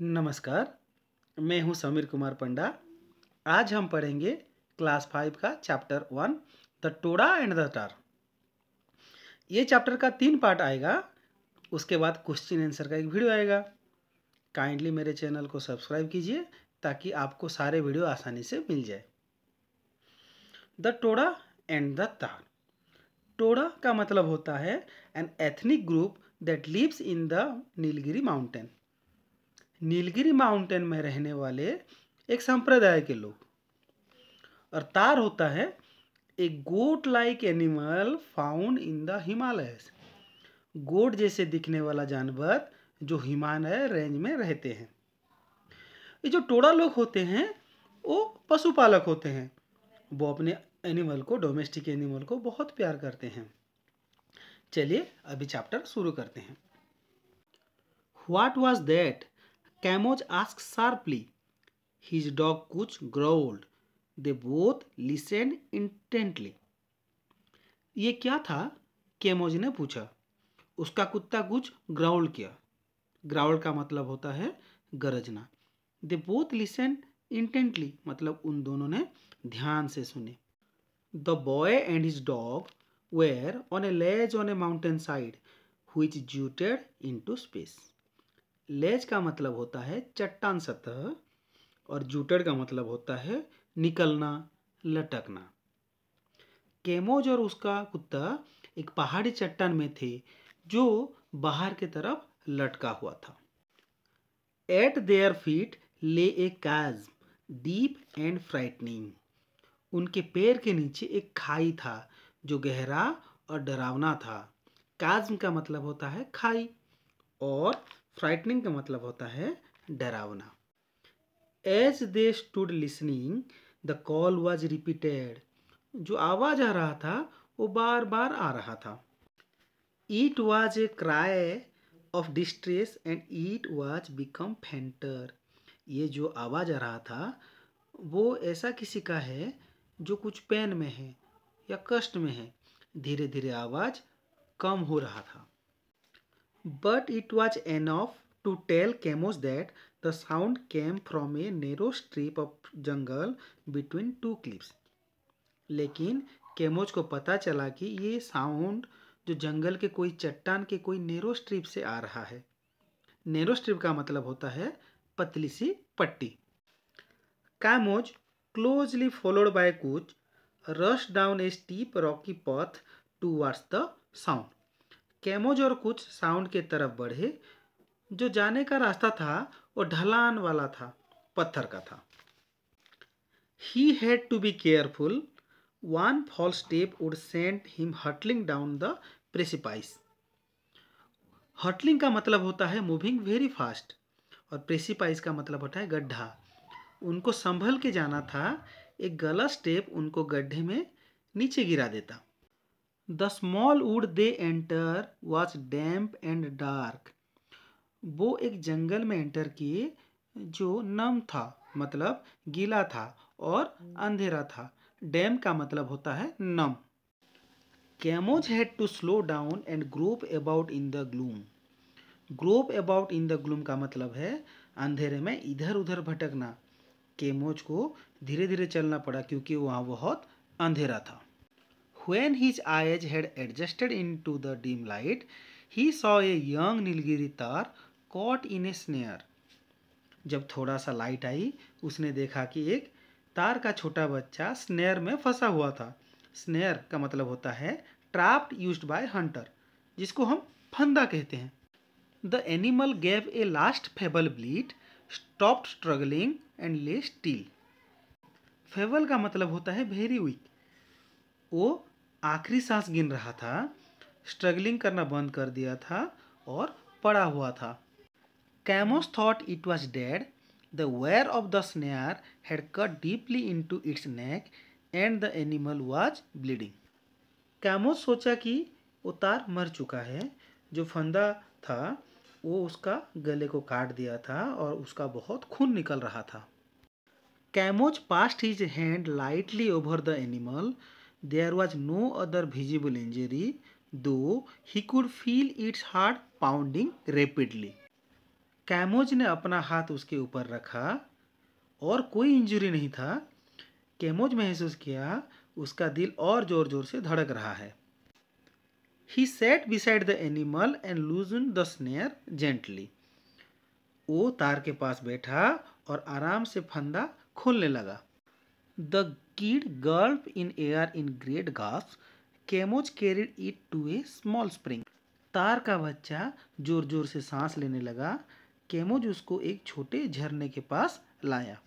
नमस्कार, मैं हूं समीर कुमार पंडा। आज हम पढ़ेंगे क्लास 5 का chapter 1 the Toda and the टार। ये चैप्टर का 3 पार्ट आएगा। उसके बाद क्वेश्चन आंसर का एक वीडियो आएगा। काइंडली मेरे चैनल को सब्सक्राइब कीजिए ताकि आपको सारे वीडियो आसानी से मिल जाए। द टोड़ा एंड द टार। टोड़ा का मतलब होता है an ethnic group that lives in the Nilgiri mountain. Nilgiri mountain में रहने वाले एक संप्रदाय के लोग। और तार होता है एक goat like animal found in the Himalayas. Goat जैसे दिखने वाला जानवर जो हिमालय रेंज में रहते हैं। ये जो टोड़ा लोग होते हैं वो पशुपालक होते हैं। वो अपने एनिमल को, डोमेस्टिक एनिमल को बहुत प्यार करते हैं। चलिए अभी चैप्टर शुरू करते हैं। What was that? Kamoz asked sharply. His dog Kuch growled. They both listened intently. ये क्या था? केमोज ने पूछा। उसका कुत्ता कुछ ग्राउल किया। ग्राउल का मतलब होता है गरजना। They both listened intently मतलब उन दोनों ने ध्यान से सुने। The boy and his dog were on a ledge on a mountain side which jutted into space. लेज का मतलब होता है चट्टान सतह और जूटेड का मतलब होता है निकलना, लटकना। केमोज और उसका कुत्ता एक पहाड़ी चट्टान में थे जो बाहर की तरफ लटका हुआ था। एट देयर फीट ले ए काज़्म डीप एंड फ्राइटनिंग। उनके पैर के नीचे एक खाई था जो गहरा और डरावना था। काज़्म का मतलब होता है खाई और फ्राइटनिंग का मतलब होता है डरावना। As they stood listening, the call was repeated. जो आवाज आ रहा था वो बार बार आ रहा था। It was a cry of distress and it was become fainter. ये जो आवाज आ रहा था वो ऐसा किसी का है जो कुछ पेन में है या कष्ट में है। धीरे धीरे आवाज कम हो रहा था। But it was enough to tell Camus that the sound came from a narrow strip of jungle between two cliffs. लेकिन केमोज को पता चला कि ये साउंड जो जंगल के कोई चट्टान के कोई नेरो स्ट्रिप से आ रहा है। नेरो स्ट्रिप का मतलब होता है पतली सी पट्टी। Kamoz closely followed by Kuch rush down a steep rocky path towards the sound. Kamoz और कुछ साउंड के तरफ बढ़े। जो जाने का रास्ता था वो ढलान वाला था, पत्थर का था। He had to be careful. One false step would send him hurtling down the precipice. Hurtling का मतलब होता है मूविंग वेरी फास्ट और प्रेसिपाइस का मतलब होता है गड्ढा। उनको संभल के जाना था। एक गलत स्टेप उनको गड्ढे में नीचे गिरा देता। The small would they enter was damp and dark. वो एक जंगल में एंटर किए जो नम था मतलब गीला था और अंधेरा था। डैम्प का मतलब होता है नम। Kamoz had to slow down and grope about in the gloom. Grope about in the gloom का मतलब है अंधेरे में इधर उधर भटकना। कैमोज को धीरे धीरे चलना पड़ा क्योंकि वहाँ बहुत अंधेरा था। When his eyes had adjusted into the dim light, he saw a young Nilgiri तार caught in a snare. जब थोड़ा सा लाइट आई उसने देखा कि एक तार का छोटा बच्चा स्नेयर में फंसा हुआ था। स्नेयर का मतलब होता है ट्रैप्ड यूज्ड बाय हंटर, जिसको हम फंदा कहते हैं। The animal gave a last feeble bleat, stopped struggling and lay still. Feeble का मतलब होता है वेरी वीक। वो आखिरी सांस गिन रहा था, स्ट्रगलिंग करना बंद कर दिया था और पड़ा हुआ था। Kamoz thought it was dead. The wire of the snare had cut deeply into its neck and the animal was bleeding. Kamoz सोचा कि वो तार मर चुका है। जो फंदा था वो उसका गले को काट दिया था और उसका बहुत खून निकल रहा था। कैमोज passed his hand lightly over the animal. There was no other visible injury, though he could feel its heart pounding rapidly. कैमोज ने अपना हाथ उसके ऊपर रखा और कोई इंजरी नहीं था। कैमोज महसूस किया उसका दिल और जोर जोर से धड़क रहा है। He sat beside the animal and loosened the snare gently. वो तार के पास बैठा और आराम से फंदा खोलने लगा। The kid gulped in air in great gasps. Camoch carried it to a small spring. तार का बच्चा जोर जोर से सांस लेने लगा। कैमोज उसको एक छोटे झरने के पास लाया।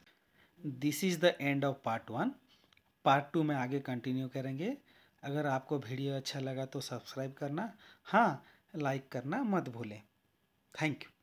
This is the end of part 1। Part 2 में आगे कंटिन्यू करेंगे। अगर आपको वीडियो अच्छा लगा तो सब्सक्राइब करना, हाँ, लाइक करना मत भूलें। Thank you.